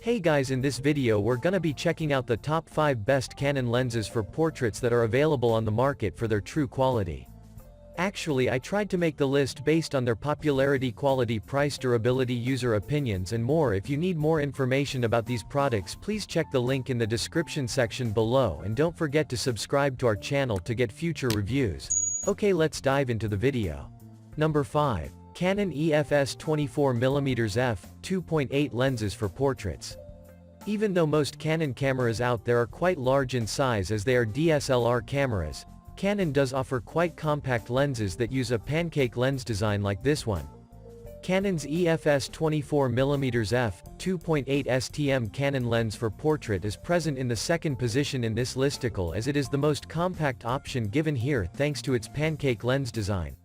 Hey guys, in this video we're gonna be checking out the top 5 best Canon lenses for portraits that are available on the market for their true quality. Actually, I tried to make the list based on their popularity, quality, price, durability, user opinions and more. If you need more information about these products, please check the link in the description section below and don't forget to subscribe to our channel to get future reviews. Okay, let's dive into the video. Number 5. Canon EFS 24mm f2.8 lenses for portraits. Even though most Canon cameras out there are quite large in size as they are DSLR cameras, Canon does offer quite compact lenses that use a pancake lens design like this one. Canon's EFS 24mm f2.8 STM Canon lens for portrait is present in the second position in this listicle as it is the most compact option given here thanks to its pancake lens design.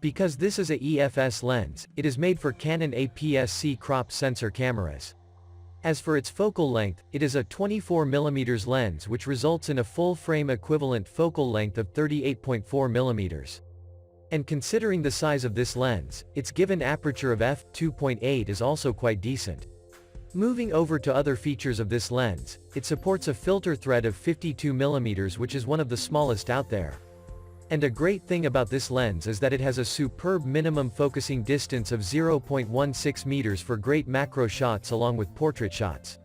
Because this is a EFS lens, it is made for Canon APS-C crop sensor cameras. As for its focal length, it is a 24mm lens which results in a full-frame equivalent focal length of 38.4mm. And considering the size of this lens, its given aperture of f2.8 is also quite decent. Moving over to other features of this lens, it supports a filter thread of 52mm which is one of the smallest out there. And a great thing about this lens is that it has a superb minimum focusing distance of 0.16 meters for great macro shots along with portrait shots.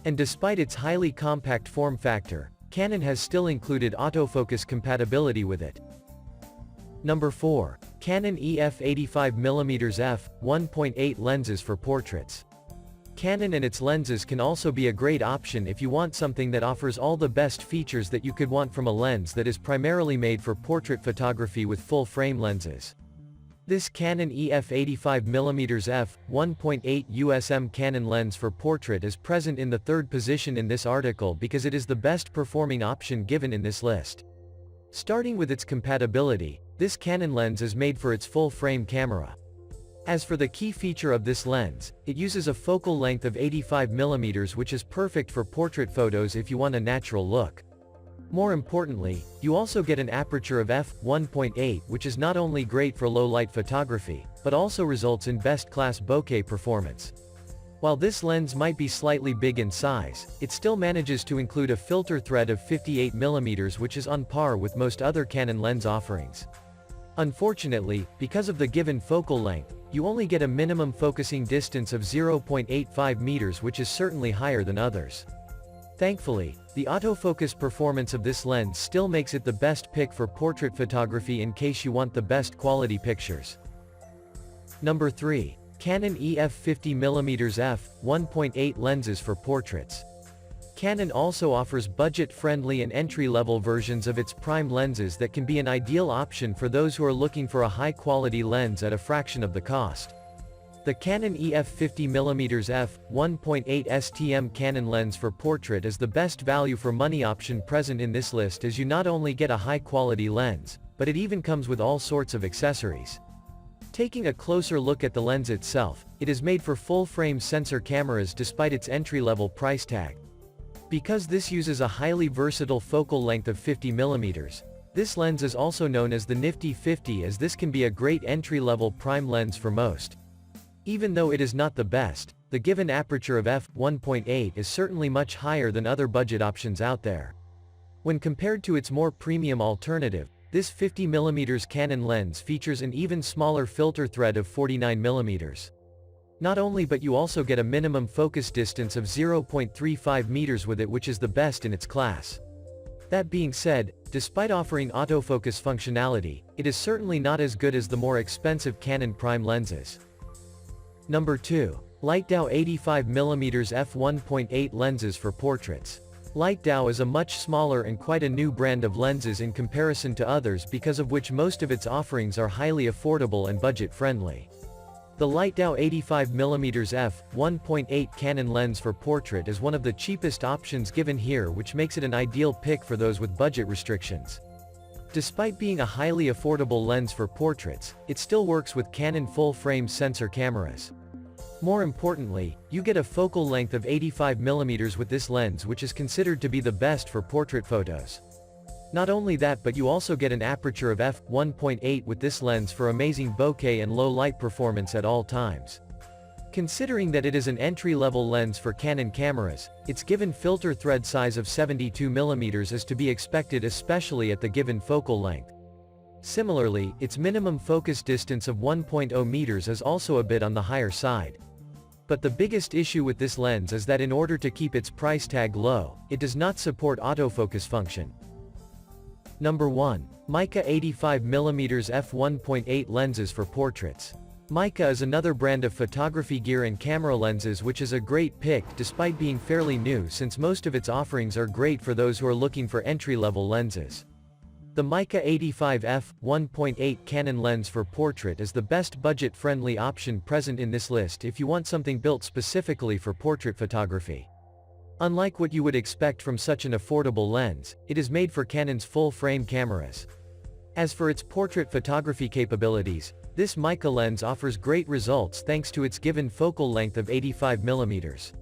And despite its highly compact form factor, Canon has still included autofocus compatibility with it. Number 4. Canon EF 85mm f1.8 lenses for portraits. Canon and its lenses can also be a great option if you want something that offers all the best features that you could want from a lens that is primarily made for portrait photography with full-frame lenses. This Canon EF 85mm f1.8 USM Canon lens for portrait is present in the third position in this article because it is the best performing option given in this list. Starting with its compatibility, this Canon lens is made for its full-frame camera. As for the key feature of this lens, it uses a focal length of 85mm which is perfect for portrait photos if you want a natural look. More importantly, you also get an aperture of f1.8 which is not only great for low-light photography, but also results in best-class bokeh performance. While this lens might be slightly big in size, it still manages to include a filter thread of 58mm which is on par with most other Canon lens offerings. Unfortunately, because of the given focal length, you only get a minimum focusing distance of 0.85 meters which is certainly higher than others. Thankfully, the autofocus performance of this lens still makes it the best pick for portrait photography in case you want the best quality pictures. Number 3. Canon EF 50mm f1.8 lenses for portraits. Canon also offers budget-friendly and entry-level versions of its prime lenses that can be an ideal option for those who are looking for a high-quality lens at a fraction of the cost. The Canon EF 50mm f1.8 STM Canon lens for portrait is the best value for money option present in this list as you not only get a high-quality lens, but it even comes with all sorts of accessories. Taking a closer look at the lens itself, it is made for full-frame sensor cameras despite its entry-level price tag. Because this uses a highly versatile focal length of 50mm, this lens is also known as the Nifty 50 as this can be a great entry-level prime lens for most. Even though it is not the best, the given aperture of f1.8 is certainly much higher than other budget options out there. When compared to its more premium alternative, this 50mm Canon lens features an even smaller filter thread of 49mm. Not only but you also get a minimum focus distance of 0.35 meters with it which is the best in its class. That being said, despite offering autofocus functionality, it is certainly not as good as the more expensive Canon prime lenses. Number 2. Lightdow 85mm f1.8 lenses for portraits. Lightdow is a much smaller and quite a new brand of lenses in comparison to others because of which most of its offerings are highly affordable and budget-friendly. The Lightdow 85mm f1.8 Canon lens for portrait is one of the cheapest options given here which makes it an ideal pick for those with budget restrictions. Despite being a highly affordable lens for portraits, it still works with Canon full-frame sensor cameras. More importantly, you get a focal length of 85mm with this lens which is considered to be the best for portrait photos. Not only that but you also get an aperture of f1.8 with this lens for amazing bokeh and low light performance at all times. Considering that it is an entry-level lens for Canon cameras, its given filter thread size of 72mm is to be expected, especially at the given focal length. Similarly, its minimum focus distance of 1.0 meters is also a bit on the higher side. But the biggest issue with this lens is that in order to keep its price tag low, it does not support autofocus function. Number 1. Mica 85mm f1.8 lenses for portraits. Mica is another brand of photography gear and camera lenses which is a great pick despite being fairly new, since most of its offerings are great for those who are looking for entry-level lenses. The Mica 85 f1.8 Canon lens for portrait is the best budget-friendly option present in this list if you want something built specifically for portrait photography. Unlike what you would expect from such an affordable lens, it is made for Canon's full-frame cameras. As for its portrait photography capabilities, this Mica lens offers great results thanks to its given focal length of 85mm.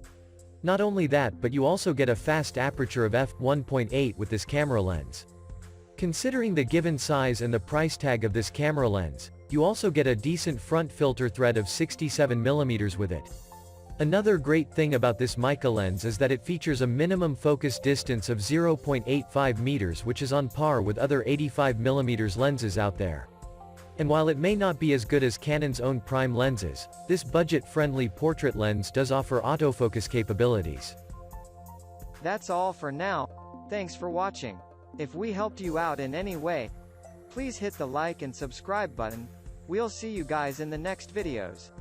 Not only that, but you also get a fast aperture of f1.8 with this camera lens. Considering the given size and the price tag of this camera lens, you also get a decent front filter thread of 67mm with it. Another great thing about this Mica lens is that it features a minimum focus distance of 0.85 meters, which is on par with other 85mm lenses out there. And while it may not be as good as Canon's own prime lenses, this budget-friendly portrait lens does offer autofocus capabilities. That's all for now. Thanks for watching. If we helped you out in any way, please hit the like and subscribe button. We'll see you guys in the next videos.